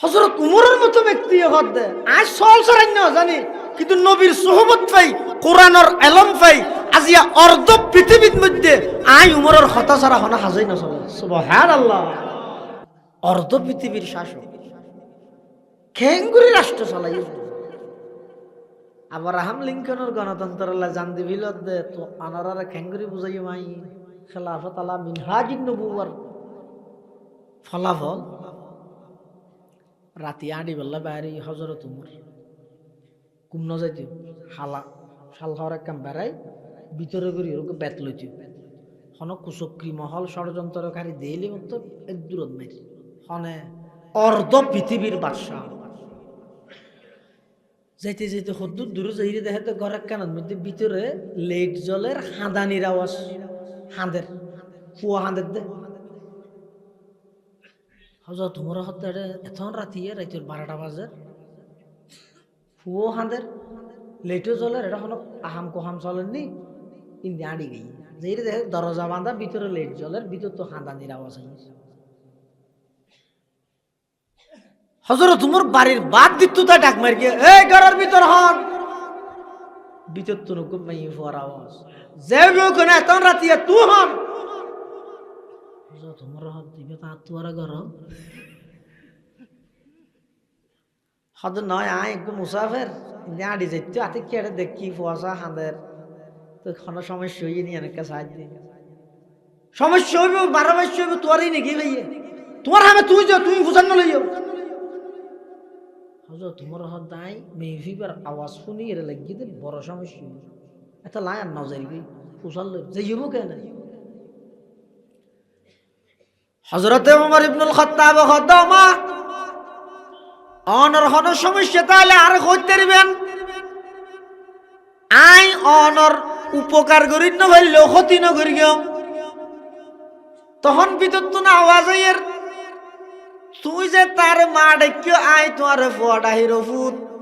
হযরত উমরের মতো ব্যক্তি হদ আজ সল সরাই না জানি কিন্তু নবীর সোহবত পাই কোরআনের এলম পাই আজিয়া অর্ধ পৃথিবীর মধ্যে আই উমরের কথা ছাড়া হনা হাজাই না চলে সুবহানাল্লাহ। অর্ধ পৃথিবীর শাসক খেঙ্গুরি রাষ্ট্র চালাই আব্রাহাম লিঙ্কনের গণতন্ত্র জান দিবিল দে তো আনারারে খেঙ্গুরি বুঝাই মাই খেলাফত আলা মিনহাজিন নবুওয়ার ফলাফল রাতি আড়ি বেলা বাইরে হজরত উমর কুমন যাইতে হালা শাল খাওয়ার একদম বেড়াই ভিতরে করি ওরকম বেত লইতে হন কুচক্রি মহল ষড়যন্ত্রকারী দেইলি মতো এক দূরত মারি হনে অর্ধ পৃথিবীর বাদশাহ যাইতে যাইতে হদ্দুর দূরে যাইরে দেখে ঘরের কানের মধ্যে ভিতরে লেট জলের হাঁদানির আওয়াজ হাঁদের ফুয়া হাঁদের দে হজরত উমর হতে এতন রাতি রাইতের 12টা বাজে ফুও হাঁদের লেটও জলের এটা হলো আহাম কোহাম চলেননি ইন্দি আড়ি গই যেই দেখে দরজা বাঁধা ভিতরে লেট জলের ভিতর তো হাঁদানির আওয়াজ হয়েছে। হযরত উমর বাড়ির বাদ দিত তা ডাক মার গিয়ে এই ঘরের ভিতর হন ভিতর তো নকুম মাই ফোর আওয়াজ যে কোন এত রাতি তুই হন হযরত উমর হদ দিবে তা তুয়ারা গরম হদ নয় আয় একটু মুসাফের আড়ি যাইতো আতে কি এটা দেখি ফোয়াশা হাঁদের তো কোনো সমস্যা হইয়ে নি অনেকটা সাহায্য সমস্যা হইব 12 মাস হইব তোরই নাকি ভাইয়ে তোমার হামে তুই যাও তুমি বুঝান না লইও হযরত উমর হদ দাই মেহফিবার আওয়াজ শুনি এর লাগি দে বড় সমস্যা এত লাই আর নজর গই ফুসাল লই যাইব কেন হযরত ওমর ইবনুল খাত্তাব খদ্দামা অনর হন সমস্যা তাহলে আর কইতে দিবেন আই অনর উপকার করি না হইল ক্ষতি না করি গেও তখন ভিতর তো না আওয়াজ আইয়ের তুই যে তার মা ডাকিও আই তোমার ফোয়াটা হিরো ফুট